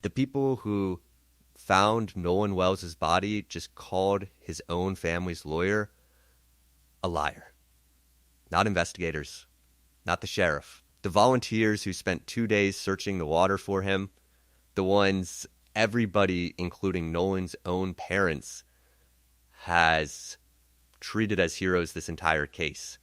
The people who found Nolan Wells' body just called his own family's lawyer a liar. Not investigators, not the sheriff. The volunteers who spent 2 days searching the water for him, the ones everybody, including Nolan's own parents, has treated as heroes this entire case.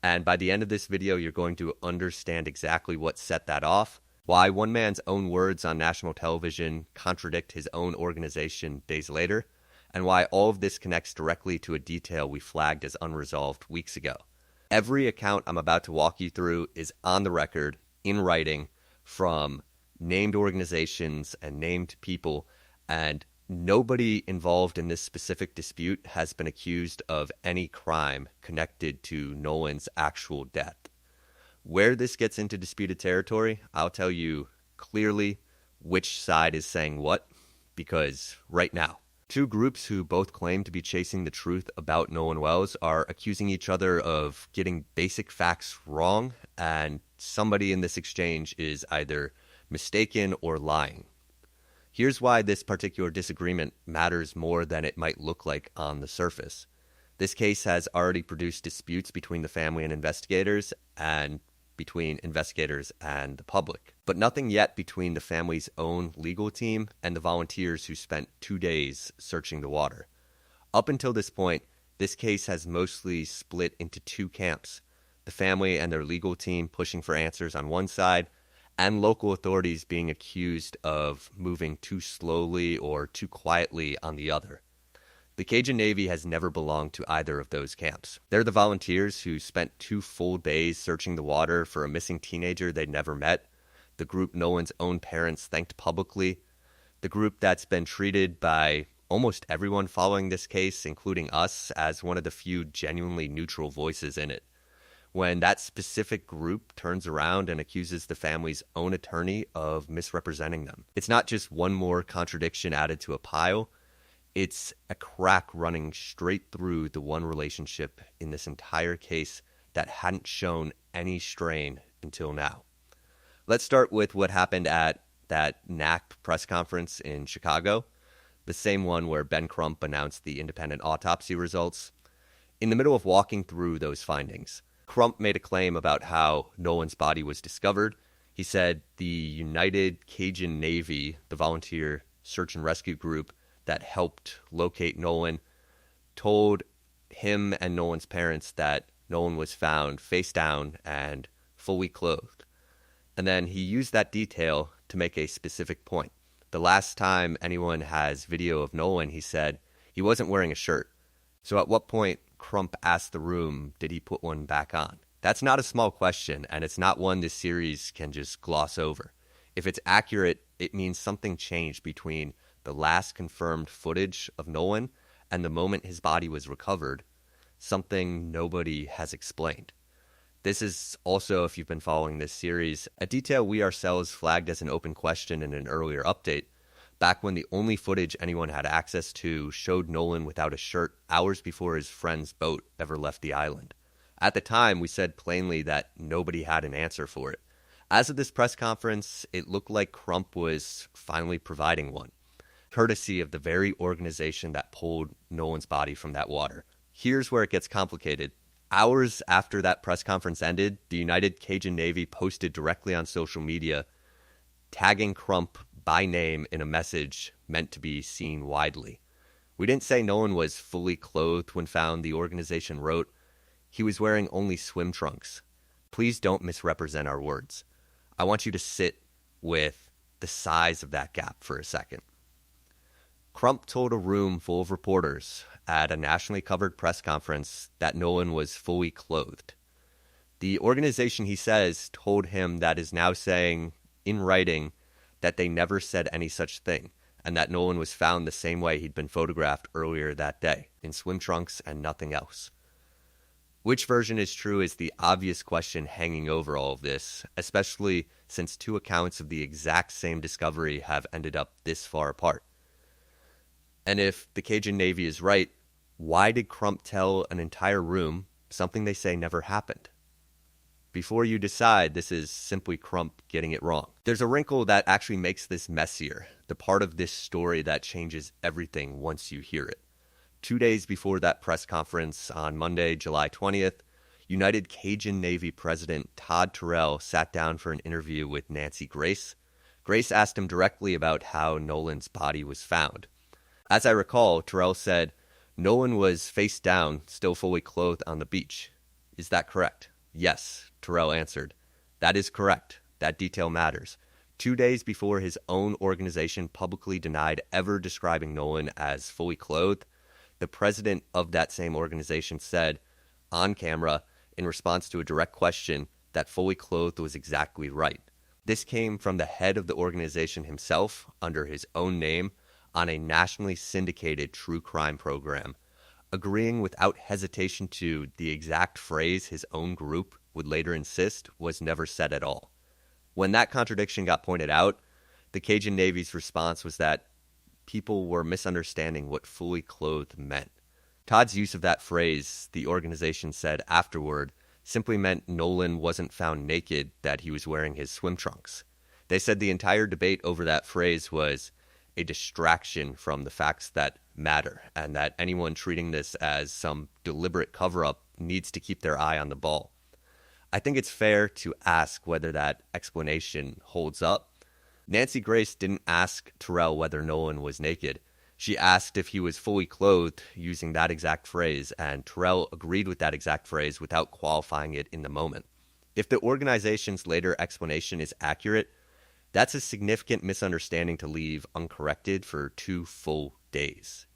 And by the end of this video, you're going to understand exactly what set that off, why one man's own words on national television contradict his own organization days later, and why all of this connects directly to a detail we flagged as unresolved weeks ago. Every account I'm about to walk you through is on the record, in writing, from named organizations and named people, and nobody involved in this specific dispute has been accused of any crime connected to Nolan's actual death. Where this gets into disputed territory, I'll tell you clearly which side is saying what, because right now, two groups who both claim to be chasing the truth about Nolan Wells are accusing each other of getting basic facts wrong, and somebody in this exchange is either mistaken or lying. Here's why this particular disagreement matters more than it might look like on the surface. This case has already produced disputes between the family and investigators, and between investigators and the public, but nothing yet between the family's own legal team and the volunteers who spent 2 days searching the water. Up until this point, this case has mostly split into two camps: the family and their legal team pushing for answers on one side, and local authorities being accused of moving too slowly or too quietly on the other. The Cajun Navy has never belonged to either of those camps. They're the volunteers who spent 2 full days searching the water for a missing teenager they'd never met, the group Nolan's own parents thanked publicly, the group that's been treated by almost everyone following this case, including us, as one of the few genuinely neutral voices in it. When that specific group turns around and accuses the family's own attorney of misrepresenting them, it's not just one more contradiction added to a pile. It's a crack running straight through the one relationship in this entire case that hadn't shown any strain until now. Let's start with what happened at that NAC press conference in Chicago, the same one where Ben Crump announced the independent autopsy results. In the middle of walking through those findings, Crump made a claim about how Nolan's body was discovered. He said the United Cajun Navy, the volunteer search and rescue group that helped locate Nolan, told him and Nolan's parents that Nolan was found face down and fully clothed. And then he used that detail to make a specific point. The last time anyone has video of Nolan, he said he wasn't wearing a shirt. So at what point, Crump asked the room, did he put one back on? That's not a small question, and it's not one this series can just gloss over. If it's accurate, it means something changed between the last confirmed footage of Nolan and the moment his body was recovered, something nobody has explained. This is also, if you've been following this series, a detail we ourselves flagged as an open question in an earlier update, back when the only footage anyone had access to showed Nolan without a shirt hours before his friend's boat ever left the island. At the time, we said plainly that nobody had an answer for it. As of this press conference, it looked like Crump was finally providing one, courtesy of the very organization that pulled Nolan's body from that water. Here's where it gets complicated. Hours after that press conference ended, the United Cajun Navy posted directly on social media, tagging Crump by name in a message meant to be seen widely. We didn't say Nolan was fully clothed when found, the organization wrote. He was wearing only swim trunks. Please don't misrepresent our words. I want you to sit with the size of that gap for a second. Crump told a room full of reporters at a nationally covered press conference that Nolan was fully clothed. The organization, he says, told him that is now saying in writing that they never said any such thing, and that Nolan was found the same way he'd been photographed earlier that day, in swim trunks and nothing else. Which version is true is the obvious question hanging over all of this, especially since two accounts of the exact same discovery have ended up this far apart. And if the Cajun Navy is right, why did Crump tell an entire room something they say never happened? Before you decide, this is simply Crump getting it wrong. There's a wrinkle that actually makes this messier, the part of this story that changes everything once you hear it. 2 days before that press conference on Monday, July 20th, United Cajun Navy President Todd Terrell sat down for an interview with Nancy Grace. Grace asked him directly about how Nolan's body was found. As I recall, Terrell said, "Nolan was face down, still fully clothed on the beach. Is that correct?" "Yes," Terrell answered. "That is correct. That detail matters." 2 days before his own organization publicly denied ever describing Nolan as fully clothed, the president of that same organization said, on camera, in response to a direct question, that fully clothed was exactly right. This came from the head of the organization himself, under his own name, on a nationally syndicated true crime program, agreeing without hesitation to the exact phrase his own group would later insist was never said at all. When that contradiction got pointed out, the Cajun Navy's response was that people were misunderstanding what fully clothed meant. Todd's use of that phrase, the organization said afterward, simply meant Nolan wasn't found naked, that he was wearing his swim trunks. They said the entire debate over that phrase was a distraction from the facts that matter, and that anyone treating this as some deliberate cover-up needs to keep their eye on the ball. I think it's fair to ask whether that explanation holds up. Nancy Grace didn't ask Terrell whether Nolan was naked. She asked if he was fully clothed using that exact phrase, and Terrell agreed with that exact phrase without qualifying it in the moment. If the organization's later explanation is accurate, that's a significant misunderstanding to leave uncorrected for 2 full days,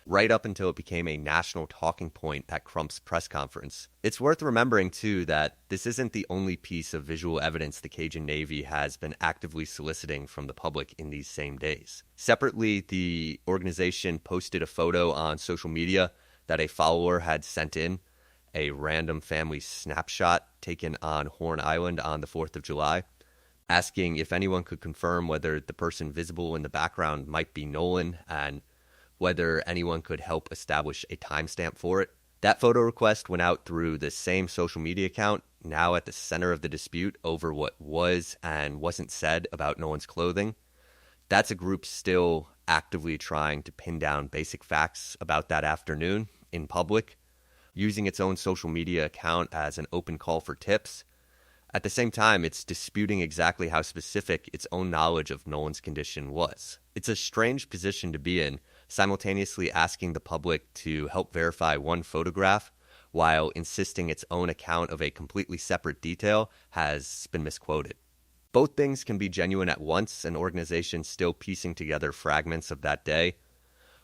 right up until it became a national talking point at Crump's press conference. It's worth remembering, too, that this isn't the only piece of visual evidence the Cajun Navy has been actively soliciting from the public in these same days. Separately, the organization posted a photo on social media that a follower had sent in, a random family snapshot taken on Horn Island on the 4th of July. Asking if anyone could confirm whether the person visible in the background might be Nolan and whether anyone could help establish a timestamp for it. That photo request went out through the same social media account, now at the center of the dispute over what was and wasn't said about Nolan's clothing. That's a group still actively trying to pin down basic facts about that afternoon in public, using its own social media account as an open call for tips. At the same time, it's disputing exactly how specific its own knowledge of Nolan's condition was. It's a strange position to be in, simultaneously asking the public to help verify one photograph while insisting its own account of a completely separate detail has been misquoted. Both things can be genuine at once, an organization still piecing together fragments of that day,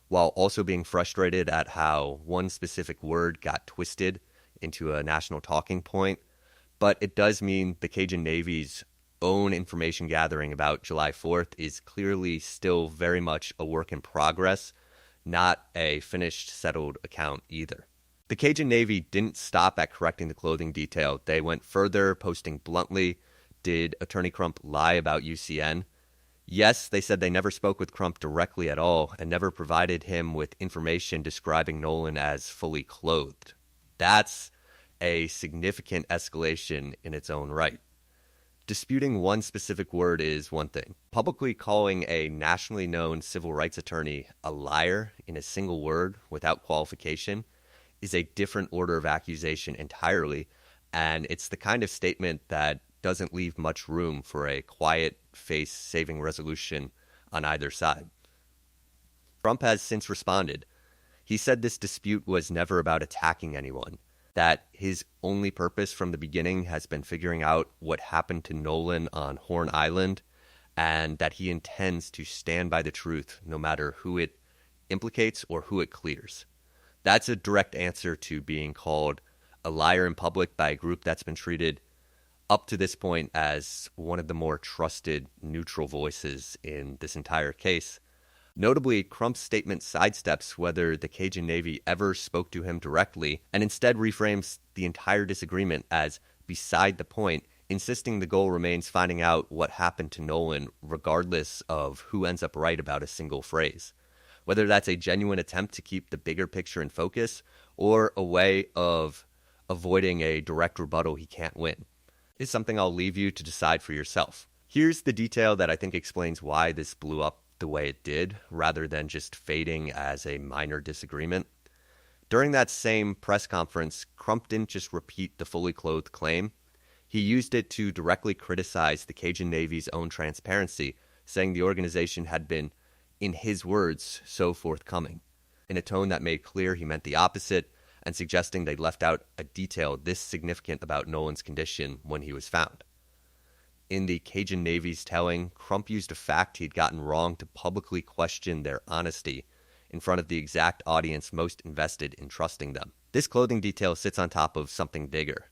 while also being frustrated at how one specific word got twisted into a national talking point. But it does mean the Cajun Navy's own information gathering about July 4th is clearly still very much a work in progress, not a finished, settled account either. The Cajun Navy didn't stop at correcting the clothing detail. They went further, posting bluntly, "Did Attorney Crump lie about UCN?" Yes, they said they never spoke with Crump directly at all and never provided him with information describing Nolan as fully clothed. That's a significant escalation in its own right. Disputing one specific word is one thing. Publicly calling a nationally known civil rights attorney a liar in a single word without qualification is a different order of accusation entirely, and it's the kind of statement that doesn't leave much room for a quiet, face-saving resolution on either side. Crump has since responded. He said this dispute was never about attacking anyone, that his only purpose from the beginning has been figuring out what happened to Nolan on Horn Island, and that he intends to stand by the truth no matter who it implicates or who it clears. That's a direct answer to being called a liar in public by a group that's been treated up to this point as one of the more trusted, neutral voices in this entire case. Notably, Crump's statement sidesteps whether the Cajun Navy ever spoke to him directly and instead reframes the entire disagreement as beside the point, insisting the goal remains finding out what happened to Nolan regardless of who ends up right about a single phrase. Whether that's a genuine attempt to keep the bigger picture in focus or a way of avoiding a direct rebuttal he can't win. is something I'll leave you to decide for yourself. Here's the detail that I think explains why this blew up the way it did, rather than just fading as a minor disagreement. During that same press conference, Crump didn't just repeat the fully clothed claim. He used it to directly criticize the Cajun Navy's own transparency, saying the organization had been, in his words, so forthcoming, in a tone that made clear he meant the opposite, and suggesting they left out a detail this significant about Nolan's condition when he was found. In the Cajun Navy's telling, Crump used a fact he'd gotten wrong to publicly question their honesty in front of the exact audience most invested in trusting them. This clothing detail sits on top of something bigger.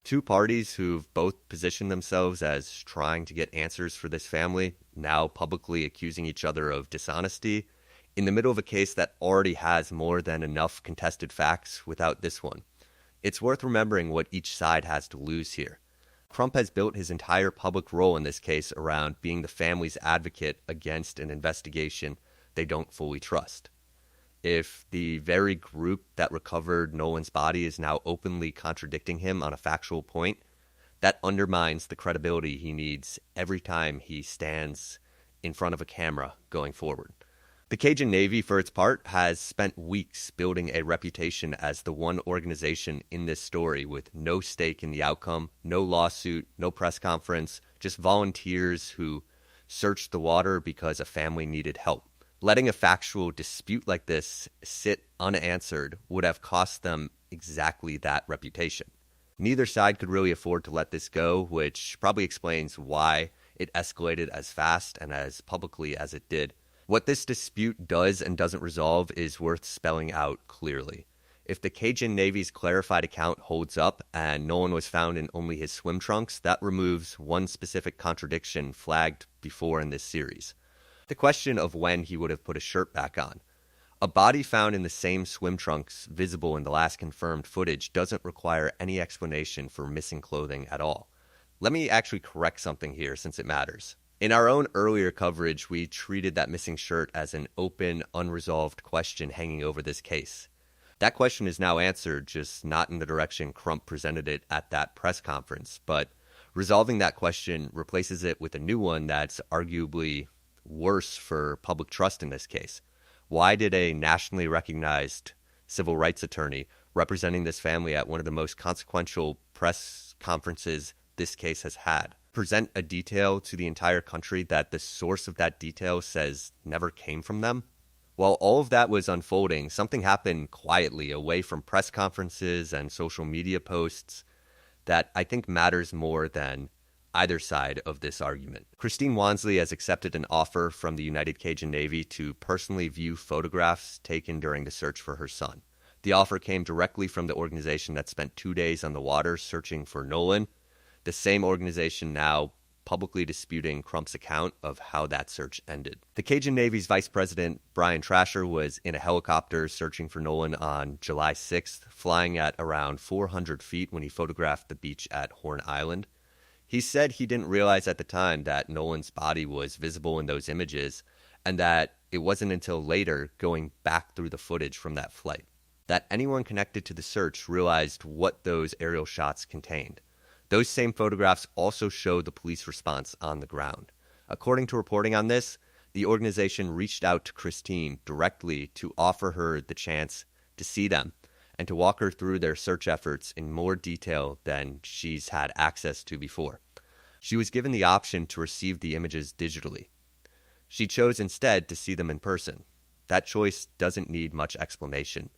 Two parties who've both positioned themselves as trying to get answers for this family, now publicly accusing each other of dishonesty, in the middle of a case that already has more than enough contested facts without this one. It's worth remembering what each side has to lose here. Crump has built his entire public role in this case around being the family's advocate against an investigation they don't fully trust. If the very group that recovered Nolan's body is now openly contradicting him on a factual point, that undermines the credibility he needs every time he stands in front of a camera going forward. The Cajun Navy, for its part, has spent weeks building a reputation as the one organization in this story with no stake in the outcome, no lawsuit, no press conference, just volunteers who searched the water because a family needed help. Letting a factual dispute like this sit unanswered would have cost them exactly that reputation. Neither side could really afford to let this go, which probably explains why it escalated as fast and as publicly as it did. What this dispute does and doesn't resolve is worth spelling out clearly. If the Cajun Navy's clarified account holds up and Nolan was found in only his swim trunks, that removes one specific contradiction flagged before in this series. The question of when he would have put his shirt back on. A body found in the same swim trunks visible in the last confirmed footage doesn't require any explanation for missing clothing at all. Let me actually correct something here since it matters. In our own earlier coverage, we treated that missing shirt as an open, unresolved question hanging over this case. That question is now answered, just not in the direction Crump presented it at that press conference, but resolving that question replaces it with a new one that's arguably worse for public trust in this case. Why did a nationally recognized civil rights attorney representing this family at one of the most consequential press conferences this case has had present a detail to the entire country that the source of that detail says never came from them? While all of that was unfolding, something happened quietly away from press conferences and social media posts that I think matters more than either side of this argument. Christine Wonsley has accepted an offer from the United Cajun Navy to personally view photographs taken during the search for her son. The offer came directly from the organization that spent 2 days on the water searching for Nolan, the same organization now publicly disputing Crump's account of how that search ended. The Cajun Navy's Vice President, Brian Trasher, was in a helicopter searching for Nolan on July 6th, flying at around 400 feet when he photographed the beach at Horn Island. He said he didn't realize at the time that Nolan's body was visible in those images, and that it wasn't until later, going back through the footage from that flight, that anyone connected to the search realized what those aerial shots contained. Those same photographs also show the police response on the ground. According to reporting on this, the organization reached out to Christine directly to offer her the chance to see them and to walk her through their search efforts in more detail than she's had access to before. She was given the option to receive the images digitally. She chose instead to see them in person. That choice doesn't need much explanation.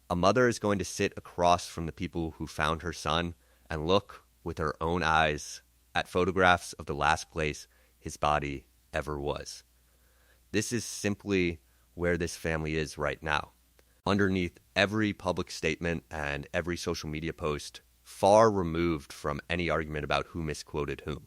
A mother is going to sit across from the people who found her son and look with her own eyes at photographs of the last place his body ever was. This is simply where this family is right now. Underneath every public statement and every social media post, far removed from any argument about who misquoted whom.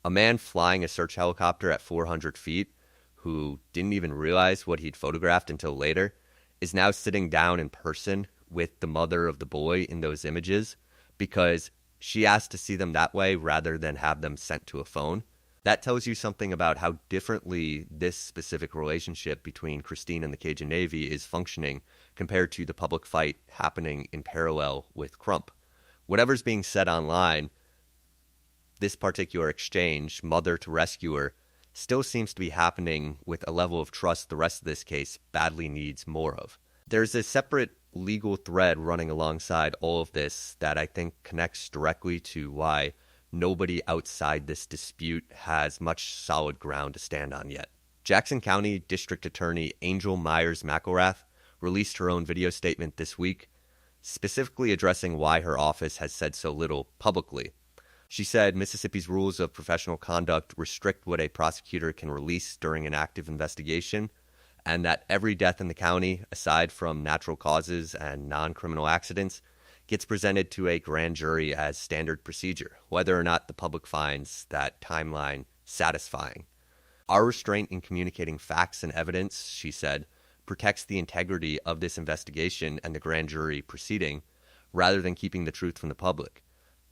A man flying a search helicopter at 400 feet, who didn't even realize what he'd photographed until later, is now sitting down in person with the mother of the boy in those images because she asked to see them that way rather than have them sent to a phone. That tells you something about how differently this specific relationship between Christine and the Cajun Navy is functioning compared to the public fight happening in parallel with Crump. Whatever's being said online, this particular exchange, mother to rescuer, still seems to be happening with a level of trust the rest of this case badly needs more of. There's a separate legal thread running alongside all of this that I think connects directly to why nobody outside this dispute has much solid ground to stand on yet. Jackson County District Attorney Angel Myers McIlrath released her own video statement this week, specifically addressing why her office has said so little publicly. She said Mississippi's rules of professional conduct restrict what a prosecutor can release during an active investigation, and that every death in the county, aside from natural causes and non-criminal accidents, gets presented to a grand jury as standard procedure, whether or not the public finds that timeline satisfying. Our restraint in communicating facts and evidence, she said, protects the integrity of this investigation and the grand jury proceeding, rather than keeping the truth from the public.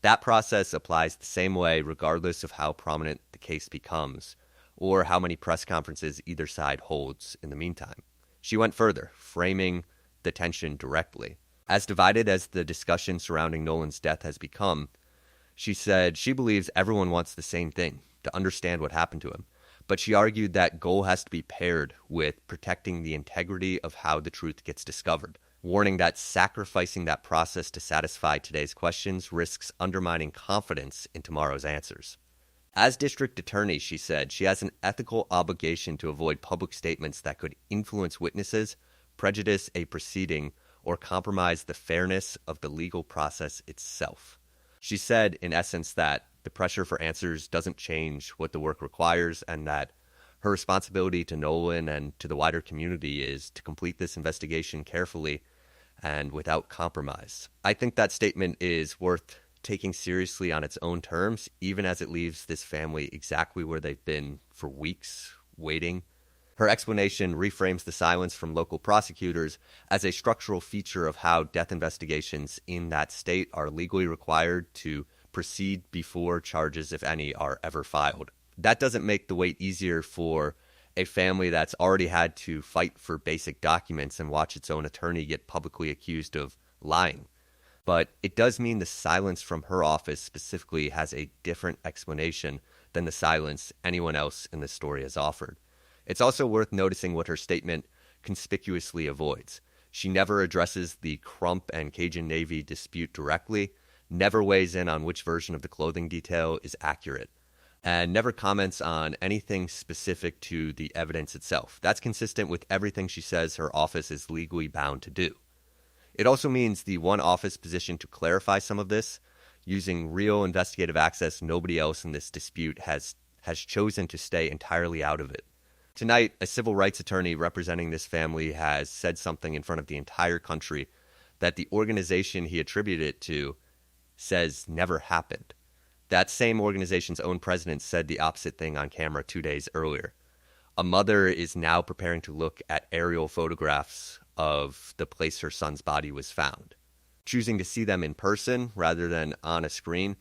That process applies the same way regardless of how prominent the case becomes, or how many press conferences either side holds in the meantime. She went further, framing the tension directly. As divided as the discussion surrounding Nolan's death has become, she said she believes everyone wants the same thing, to understand what happened to him. But she argued that goal has to be paired with protecting the integrity of how the truth gets discovered, warning that sacrificing that process to satisfy today's questions risks undermining confidence in tomorrow's answers. As district attorney, she said, she has an ethical obligation to avoid public statements that could influence witnesses, prejudice a proceeding, or compromise the fairness of the legal process itself. She said, in essence, that the pressure for answers doesn't change what the work requires, and that her responsibility to Nolan and to the wider community is to complete this investigation carefully and without compromise. I think that statement is worth taking seriously on its own terms, even as it leaves this family exactly where they've been for weeks, waiting. Her explanation reframes the silence from local prosecutors as a structural feature of how death investigations in that state are legally required to proceed before charges, if any, are ever filed. That doesn't make the wait easier for a family that's already had to fight for basic documents and watch its own attorney get publicly accused of lying. But it does mean the silence from her office specifically has a different explanation than the silence anyone else in this story has offered. It's also worth noticing what her statement conspicuously avoids. She never addresses the Crump and Cajun Navy dispute directly, never weighs in on which version of the clothing detail is accurate, and never comments on anything specific to the evidence itself. That's consistent with everything she says her office is legally bound to do. It also means the one office positioned to clarify some of this, using real investigative access nobody else in this dispute has chosen to stay entirely out of it. Tonight, a civil rights attorney representing this family has said something in front of the entire country that the organization he attributed it to says never happened. That same organization's own president said the opposite thing on camera 2 days earlier. A mother is now preparing to look at aerial photographs of the place her son's body was found, choosing to see them in person rather than on a screen.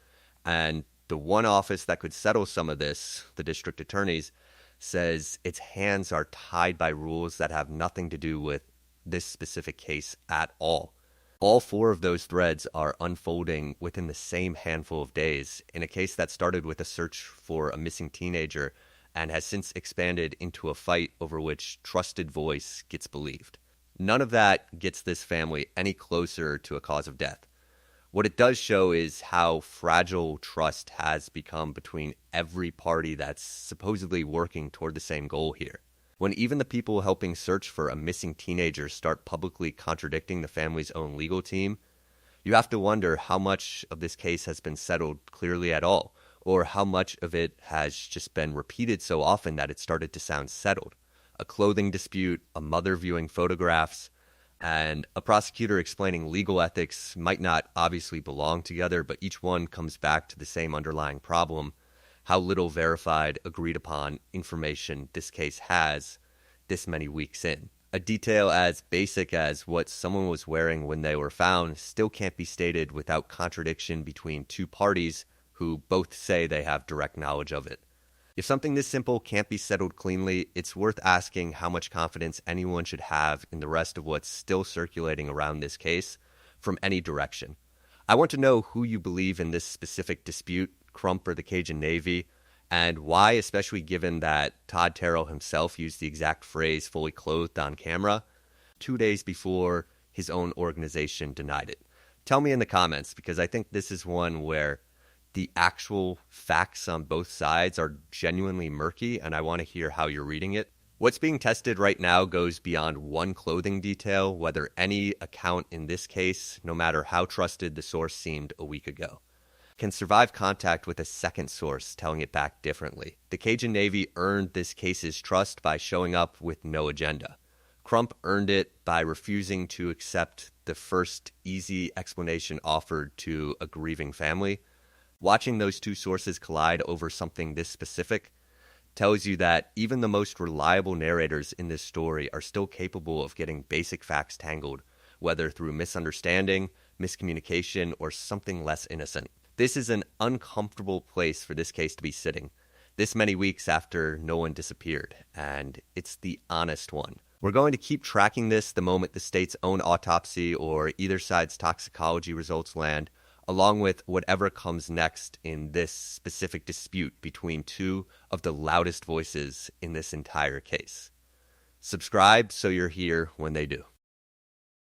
And the one office that could settle some of this, the district attorney's, says its hands are tied by rules that have nothing to do with this specific case at all. All four of those threads are unfolding within the same handful of days in a case that started with a search for a missing teenager and has since expanded into a fight over which trusted voice gets believed. None of that gets this family any closer to a cause of death. What it does show is how fragile trust has become between every party that's supposedly working toward the same goal here. When even the people helping search for a missing teenager start publicly contradicting the family's own legal team, you have to wonder how much of this case has been settled clearly at all, or how much of it has just been repeated so often that it started to sound settled. A clothing dispute, a mother viewing photographs, and a prosecutor explaining legal ethics might not obviously belong together, but each one comes back to the same underlying problem: how little verified, agreed upon information this case has this many weeks in. A detail as basic as what someone was wearing when they were found still can't be stated without contradiction between two parties who both say they have direct knowledge of it. If something this simple can't be settled cleanly, it's worth asking how much confidence anyone should have in the rest of what's still circulating around this case from any direction. I want to know who you believe in this specific dispute. Crump or the Cajun Navy, and why, especially given that Todd Terrell himself used the exact phrase fully clothed on camera 2 days before his own organization denied it. Tell me in the comments, because I think this is one where the actual facts on both sides are genuinely murky, and I want to hear how you're reading it. What's being tested right now goes beyond one clothing detail, whether any account in this case, no matter how trusted the source seemed a week ago, can survive contact with a second source telling it back differently. The Cajun Navy earned this case's trust by showing up with no agenda. Crump earned it by refusing to accept the first easy explanation offered to a grieving family. Watching those two sources collide over something this specific tells you that even the most reliable narrators in this story are still capable of getting basic facts tangled, whether through misunderstanding, miscommunication, or something less innocent. This is an uncomfortable place for this case to be sitting, this many weeks after Nolan disappeared, and it's the honest one. We're going to keep tracking this the moment the state's own autopsy or either side's toxicology results land, along with whatever comes next in this specific dispute between two of the loudest voices in this entire case. Subscribe so you're here when they do.